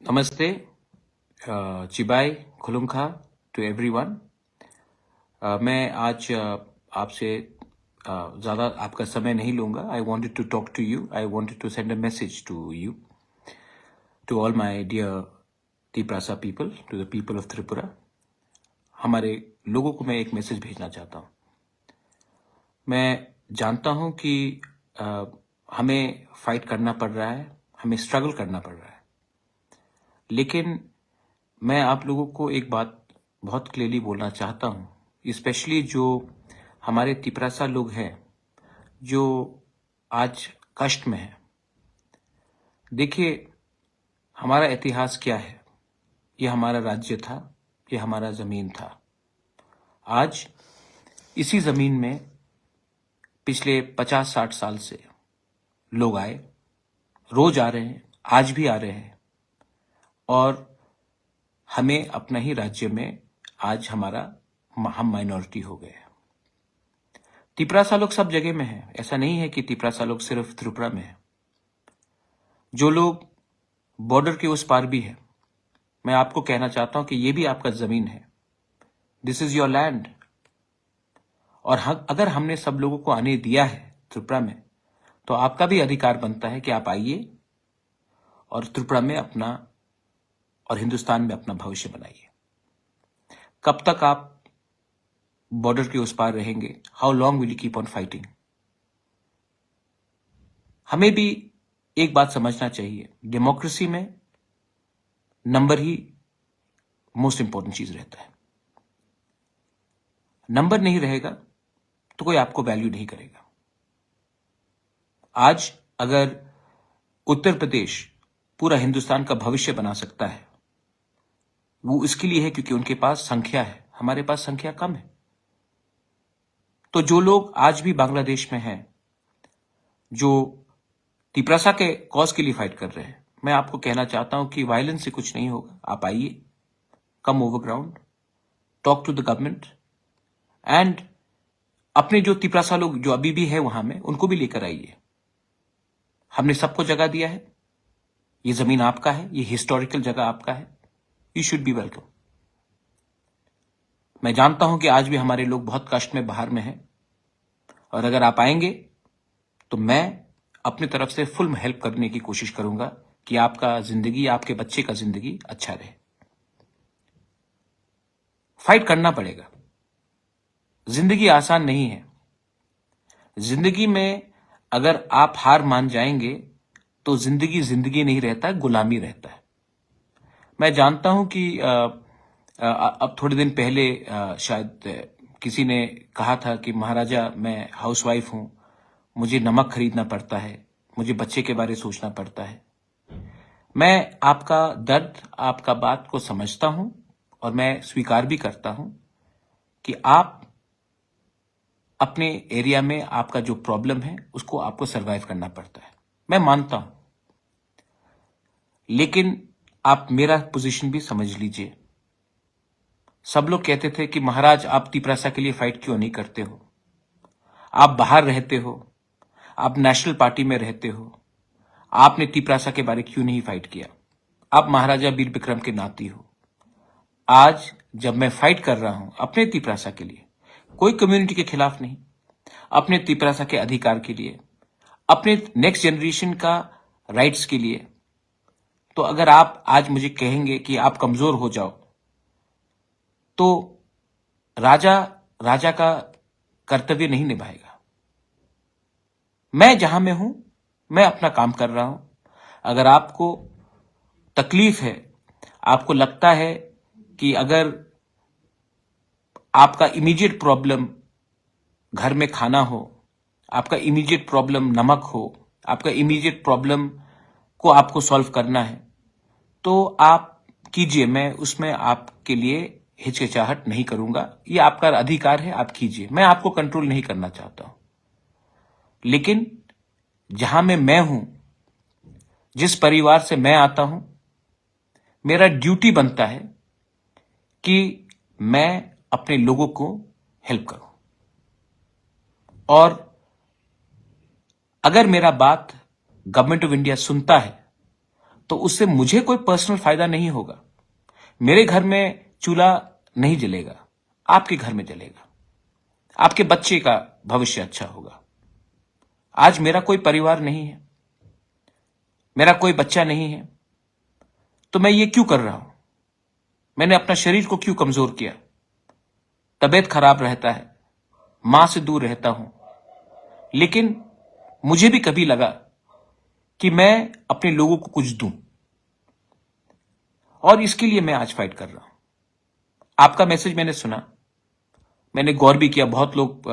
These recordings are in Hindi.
नमस्ते, चिबाई खुलुमखा टू एवरीवन। मैं आज आपसे ज़्यादा आपका समय नहीं लूँगा। I wanted to talk to you, I wanted to send a message to you, to all my dear Tiprasa people, to the people of Tripura. हमारे लोगों को मैं एक मैसेज भेजना चाहता हूँ। मैं जानता हूँ कि हमें फाइट करना पड़ रहा है, हमें स्ट्रगल करना पड़ रहा है, लेकिन मैं आप लोगों को एक बात बहुत क्लियरली बोलना चाहता हूँ, स्पेशली जो हमारे तिपरासा लोग हैं जो आज कष्ट में हैं। देखिए, हमारा इतिहास क्या है। यह हमारा राज्य था, यह हमारा ज़मीन था। आज इसी ज़मीन में पिछले 50-60 साल से लोग आए, रोज आ रहे हैं, आज भी आ रहे हैं, और हमें अपना ही राज्य में आज हम माइनॉरिटी हो गए। तिपरासा लोग सब जगह में हैं। ऐसा नहीं है कि तिपरासा लोग सिर्फ त्रिपुरा में है। जो लोग बॉर्डर के उस पार भी है, मैं आपको कहना चाहता हूं कि ये भी आपका जमीन है। This is your land. और अगर हमने सब लोगों को आने दिया है त्रिपुरा में, तो आपका भी अधिकार बनता है कि आप आइए और त्रिपुरा में अपना और हिंदुस्तान में अपना भविष्य बनाइए। कब तक आप बॉर्डर के उस पार रहेंगे? How long will you keep on fighting? हमें भी एक बात समझना चाहिए, डेमोक्रेसी में नंबर ही मोस्ट इंपॉर्टेंट चीज रहता है। नंबर नहीं रहेगा तो कोई आपको वैल्यू नहीं करेगा। आज अगर उत्तर प्रदेश पूरा हिंदुस्तान का भविष्य बना सकता है, वो इसके लिए है क्योंकि उनके पास संख्या है, हमारे पास संख्या कम है। तो जो लोग आज भी बांग्लादेश में हैं, जो तिपरासा के कॉज के लिए फाइट कर रहे हैं, मैं आपको कहना चाहता हूं कि वायलेंस से कुछ नहीं होगा। आप आइए, come over ground, talk to the government, and अपने जो तिपरासा लोग जो अभी भी है वहां में, उनको भी लेकर आइए। हमने सबको जगह दिया है। ये जमीन आपका है, ये हिस्टोरिकल जगह आपका है। You should be welcome. मैं जानता हूं कि आज भी हमारे लोग बहुत कष्ट में बाहर में हैं, और अगर आप आएंगे तो मैं अपनी तरफ से फुल हेल्प करने की कोशिश करूंगा कि आपका जिंदगी, आपके बच्चे का जिंदगी अच्छा रहे। फाइट करना पड़ेगा। जिंदगी आसान नहीं है। जिंदगी में अगर आप हार मान जाएंगे तो जिंदगी जिंदगी नहीं रहता, गुलामी रहता है। मैं जानता हूं कि अब थोड़े दिन पहले शायद किसी ने कहा था कि महाराजा, मैं हाउसवाइफ हूं, मुझे नमक खरीदना पड़ता है, मुझे बच्चे के बारे सोचना पड़ता है। मैं आपका दर्द, आपका बात को समझता हूं, और मैं स्वीकार भी करता हूं कि आप अपने एरिया में आपका जो प्रॉब्लम है उसको आपको सरवाइव करना पड़ता है। मैं मानता हूं, लेकिन आप मेरा पोजीशन भी समझ लीजिए। सब लोग कहते थे कि महाराज, आप तिपरासा के लिए फाइट क्यों नहीं करते हो? आप बाहर रहते हो, आप नेशनल पार्टी में रहते हो, आपने तिपरासा के बारे क्यों नहीं फाइट किया? आप महाराजा वीर विक्रम के नाती हो। आज जब मैं फाइट कर रहा हूं अपने तिपरासा के लिए, कोई कम्युनिटी के खिलाफ नहीं, अपने तिपरासा के अधिकार के लिए, अपने नेक्स्ट जनरेशन का राइट्स के लिए, तो अगर आप आज मुझे कहेंगे कि आप कमजोर हो जाओ, तो राजा का कर्तव्य नहीं निभाएगा। मैं जहां में हूं, मैं अपना काम कर रहा हूं। अगर आपको तकलीफ है, आपको लगता है कि अगर आपका इमीडिएट प्रॉब्लम घर में खाना हो, आपका इमीडिएट प्रॉब्लम नमक हो, आपका इमीडिएट प्रॉब्लम को आपको सॉल्व करना है, तो आप कीजिए। मैं उसमें आपके लिए हिचकिचाहट नहीं करूंगा। ये आपका अधिकार है, आप कीजिए। मैं आपको कंट्रोल नहीं करना चाहता हूं, लेकिन जहां में मैं हूं, जिस परिवार से मैं आता हूं, मेरा ड्यूटी बनता है कि मैं अपने लोगों को हेल्प करूं। और अगर मेरा बात गवर्नमेंट ऑफ इंडिया सुनता है, तो उससे मुझे कोई पर्सनल फायदा नहीं होगा। मेरे घर में चूल्हा नहीं जलेगा, आपके घर में जलेगा, आपके बच्चे का भविष्य अच्छा होगा। आज मेरा कोई परिवार नहीं है, मेरा कोई बच्चा नहीं है, तो मैं ये क्यों कर रहा हूं? मैंने अपना शरीर को क्यों कमजोर किया? तबीयत खराब रहता है, मां से दूर रहता हूं, लेकिन मुझे भी कभी लगा कि मैं अपने लोगों को कुछ दूं, और इसके लिए मैं आज फाइट कर रहा हूं। आपका मैसेज मैंने सुना, मैंने गौर भी किया। बहुत लोग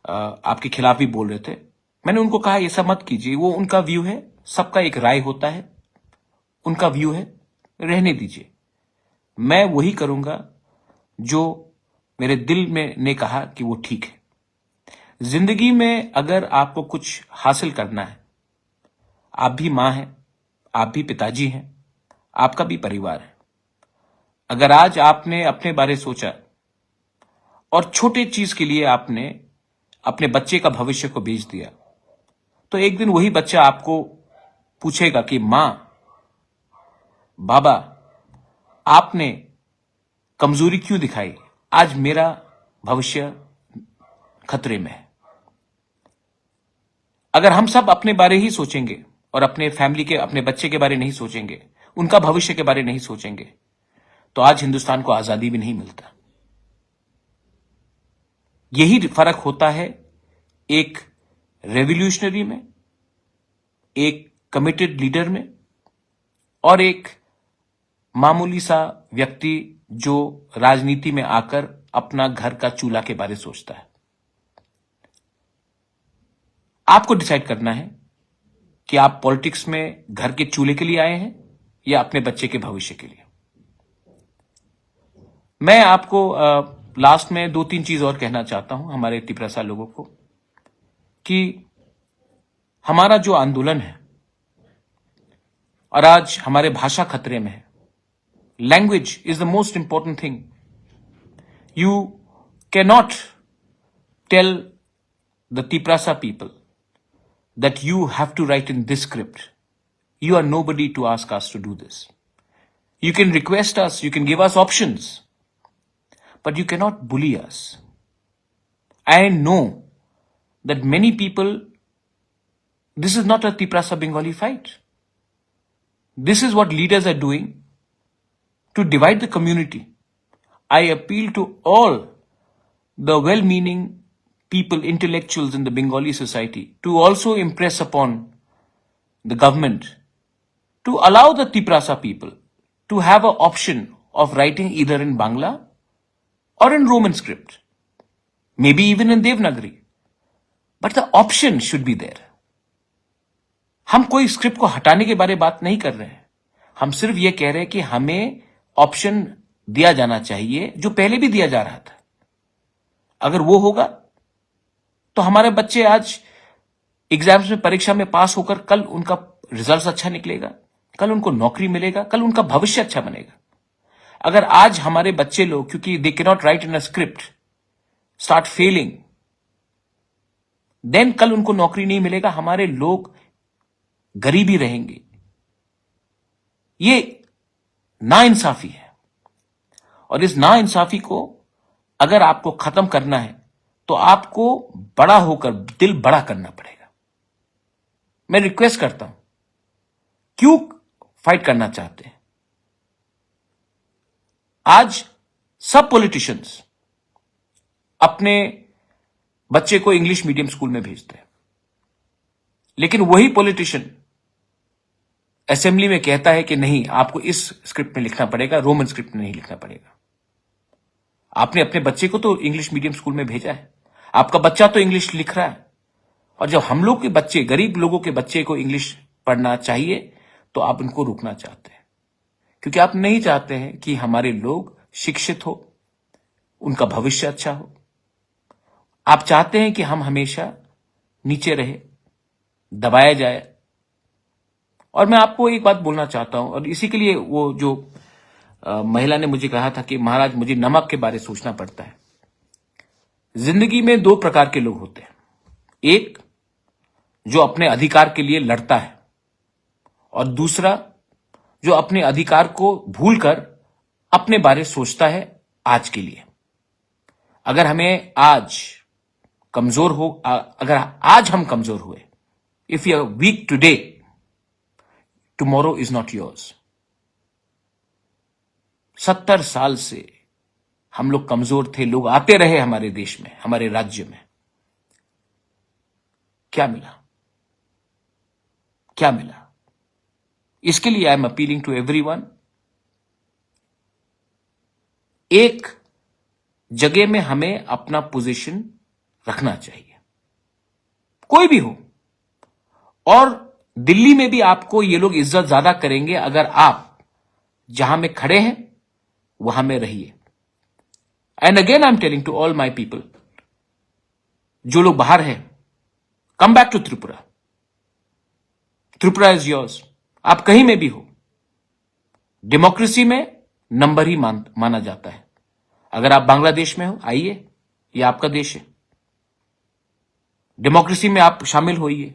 आपके खिलाफ भी बोल रहे थे। मैंने उनको कहा ये सब मत कीजिए, वो उनका व्यू है, सबका एक राय होता है, उनका व्यू है, रहने दीजिए। मैं वही करूंगा जो मेरे दिल में ने कहा कि वो ठीक है। जिंदगी में अगर आपको कुछ हासिल करना है, आप भी मां हैं, आप भी पिताजी हैं, आपका भी परिवार है। अगर आज आपने अपने बारे सोचा और छोटे चीज के लिए आपने अपने बच्चे का भविष्य को बेच दिया, तो एक दिन वही बच्चा आपको पूछेगा कि मां, बाबा, आपने कमजोरी क्यों दिखाई? आज मेरा भविष्य खतरे में है। अगर हम सब अपने बारे ही सोचेंगे और अपने फैमिली के, अपने बच्चे के बारे नहीं सोचेंगे, उनका भविष्य के बारे नहीं सोचेंगे, तो आज हिंदुस्तान को आजादी भी नहीं मिलता। यही फर्क होता है एक रेवोल्यूशनरी में, एक कमिटेड लीडर में, और एक मामूली सा व्यक्ति जो राजनीति में आकर अपना घर का चूल्हा के बारे सोचता है। आपको डिसाइड करना है कि आप पॉलिटिक्स में घर के चूल्हे के लिए आए हैं या अपने बच्चे के भविष्य के लिए। मैं आपको लास्ट में 2-3 चीज और कहना चाहता हूं हमारे तिपरासा लोगों को, कि हमारा जो आंदोलन है, और आज हमारे भाषा खतरे में है। Language is the most important thing. You can not tell the Tiprasa people that you have to write in this script. You are nobody to ask us to do this. You can request us, you can give us options, but you cannot bully us. I know that many people, this is not a Tiprasa Bengali fight. This is what leaders are doing to divide the community. I appeal to all the well-meaning people, intellectuals in the Bengali society, to also impress upon the government to allow the Tiprasa people to have an option of writing either in Bangla or in Roman script, maybe even in Devanagari, but the option should be there. हम कोई स्क्रिप्ट को हटाने के बारे बात नहीं कर रहे हैं, हम सिर्फ ये कह रहे हैं कि हमें ऑप्शन दिया जाना चाहिए जो पहले भी दिया जा रहा था। अगर वो होगा तो हमारे बच्चे आज एग्जाम्स में, परीक्षा में पास होकर कल उनका रिजल्ट अच्छा निकलेगा, कल उनको नौकरी मिलेगा, कल उनका भविष्य अच्छा बनेगा। अगर आज हमारे बच्चे लोग, क्योंकि they can not write in a script, start failing, then कल उनको नौकरी नहीं मिलेगा, हमारे लोग गरीबी रहेंगे। ये नाइंसाफी है, और इस नाइंसाफी को अगर आपको खत्म करना है तो आपको बड़ा होकर दिल बड़ा करना पड़ेगा। मैं रिक्वेस्ट करता हूं, क्यों फाइट करना चाहते हैं? आज सब पॉलिटिशियंस अपने बच्चे को इंग्लिश मीडियम स्कूल में भेजते हैं, लेकिन वही पॉलिटिशियन असेंबली में कहता है कि नहीं, आपको इस स्क्रिप्ट में लिखना पड़ेगा, रोमन स्क्रिप्ट में नहीं लिखना पड़ेगा। आपने अपने बच्चे को तो इंग्लिश मीडियम स्कूल में भेजा है, आपका बच्चा तो इंग्लिश लिख रहा है, और जब हम लोग के बच्चे, गरीब लोगों के बच्चे को इंग्लिश पढ़ना चाहिए, तो आप उनको रोकना चाहते हैं, क्योंकि आप नहीं चाहते हैं कि हमारे लोग शिक्षित हो, उनका भविष्य अच्छा हो। आप चाहते हैं कि हम हमेशा नीचे रहे, दबाया जाए। और मैं आपको एक बात बोलना चाहता हूं, और इसी के लिए वो जो महिला ने मुझे कहा था कि महाराज मुझे नमक के बारे सोचना पड़ता है। जिंदगी में 2 प्रकार के लोग होते हैं, एक जो अपने अधिकार के लिए लड़ता है, और दूसरा जो अपने अधिकार को भूलकर अपने बारे सोचता है आज के लिए। अगर हमें आज कमजोर हो, अगर आज हम कमजोर हुए, if you are weak today, tomorrow is not yours. 70 साल से हम लोग कमजोर थे, लोग आते रहे हमारे देश में, हमारे राज्य में। क्या मिला? क्या मिला? इसके लिए I am appealing to everyone, एक जगह में हमें अपना पोजीशन रखना चाहिए, कोई भी हो। और दिल्ली में भी आपको ये लोग इज्जत ज्यादा करेंगे अगर आप जहां में खड़े हैं वहां में रहिए। And again I am telling to all my people, जो लोग बाहर हैं, come back to Tripura. Tripura is yours. आप कहीं में भी हो, डेमोक्रेसी में नंबर ही माना जाता है। अगर आप बांग्लादेश में हो, आइए, ये आपका देश है, डेमोक्रेसी में आप शामिल होइए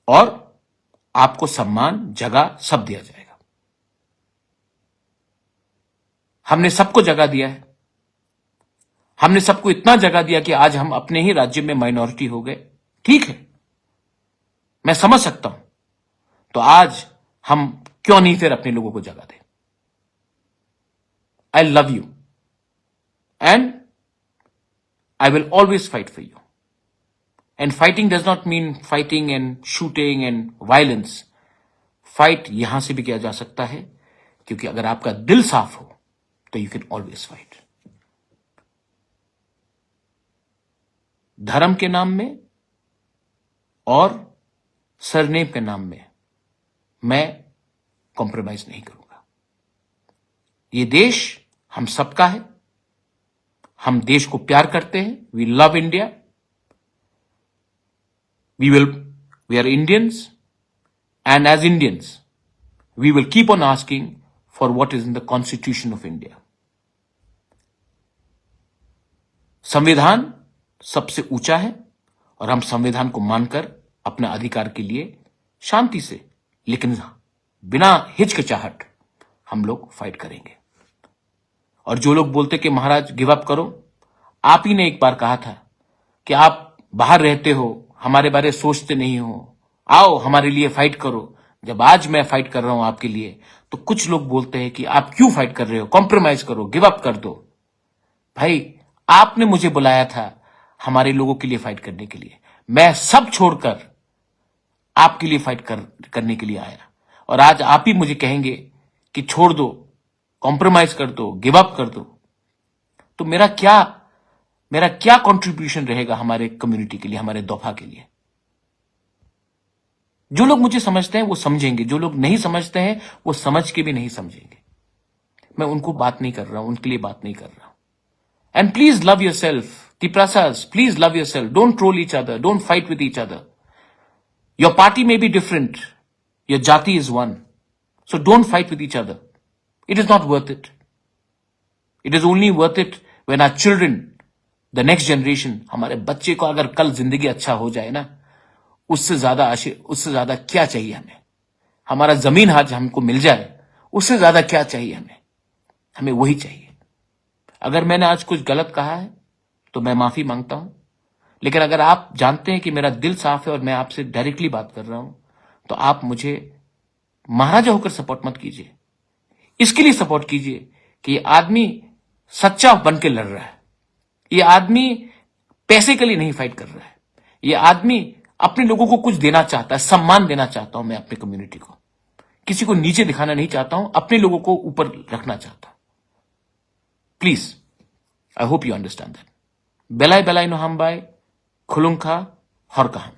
और आपको सम्मान, जगह सब दिया जाएगा। हमने सबको जगह दिया है, हमने सबको इतना जगह दिया कि आज हम अपने ही राज्य में माइनॉरिटी हो गए। ठीक है, मैं समझ सकता हूं, तो आज हम क्यों नहीं फिर अपने लोगों को जगह दें। I love you and I will always fight for you. And fighting does not mean fighting and shooting and violence. Fight यहां से भी किया जा सकता है, क्योंकि अगर आपका दिल साफ हो तो you can always fight. धर्म के नाम में और सरनेम के नाम में मैं कॉम्प्रोमाइज नहीं करूंगा। ये देश हम सबका है, हम देश को प्यार करते हैं, we love India, we are Indians, and as Indians we will keep on asking for what is in the constitution of India. संविधान सबसे ऊंचा है और हम संविधान को मानकर अपने अधिकार के लिए शांति से, लेकिन बिना हिचकिचाहट हम लोग फाइट करेंगे। और जो लोग बोलते कि महाराज गिव अप करो, आप ही ने एक बार कहा था कि आप बाहर रहते हो, हमारे बारे सोचते नहीं हो, आओ हमारे लिए फाइट करो। जब आज मैं फाइट कर रहा हूं आपके लिए, तो कुछ लोग बोलते हैं कि आप क्यों फाइट कर रहे हो, कॉम्प्रोमाइज करो, गिव अप कर दो। भाई, आपने मुझे बुलाया था हमारे लोगों के लिए फाइट करने के लिए, मैं सब छोड़कर आपके लिए फाइट करने के लिए आया, और आज आप ही मुझे कहेंगे कि छोड़ दो, कॉम्प्रोमाइज कर दो, गिव अप कर दो। तो मेरा क्या कंट्रीब्यूशन रहेगा हमारे कम्युनिटी के लिए, हमारे दोफा के लिए? जो लोग मुझे समझते हैं वो समझेंगे, जो लोग नहीं समझते हैं वो समझ के भी नहीं समझेंगे। मैं उनको बात नहीं कर रहा हूं, उनके लिए बात नहीं कर रहा हूं। And please love your self, Tiprasas, please love yourself. Don't troll each other. Don't fight with each other. Your party may be different. Your jati is one. So don't fight with each other. It is not worth it. It is only worth it when our children, the next generation, हमारे बच्चे को अगर कल जिंदगी अच्छा हो जाए ना, उससे ज्यादा क्या चाहिए हमें? हमारा जमीन आज हमको मिल जाए, उससे ज्यादा क्या चाहिए हमें? हमें वही चाहिए। अगर मैंने आज कुछ गलत कहा है तो मैं माफी मांगता हूं, लेकिन अगर आप जानते हैं कि मेरा दिल साफ है और मैं आपसे डायरेक्टली बात कर रहा हूं, तो आप मुझे महाराजा होकर सपोर्ट मत कीजिए। इसके लिए सपोर्ट कीजिए कि ये आदमी सच्चा बन के लड़ रहा है, ये आदमी पैसे के लिए नहीं फाइट कर रहा है, ये आदमी अपने लोगों को कुछ देना चाहता है, सम्मान देना चाहता हूं मैं अपनी कम्युनिटी को, किसी को नीचे दिखाना नहीं चाहता हूं, अपने लोगों को ऊपर रखना चाहता हूं। Please, I hope you understand that. बेलाई बेलाई नो हम बाय खुलुंखा हर कहा।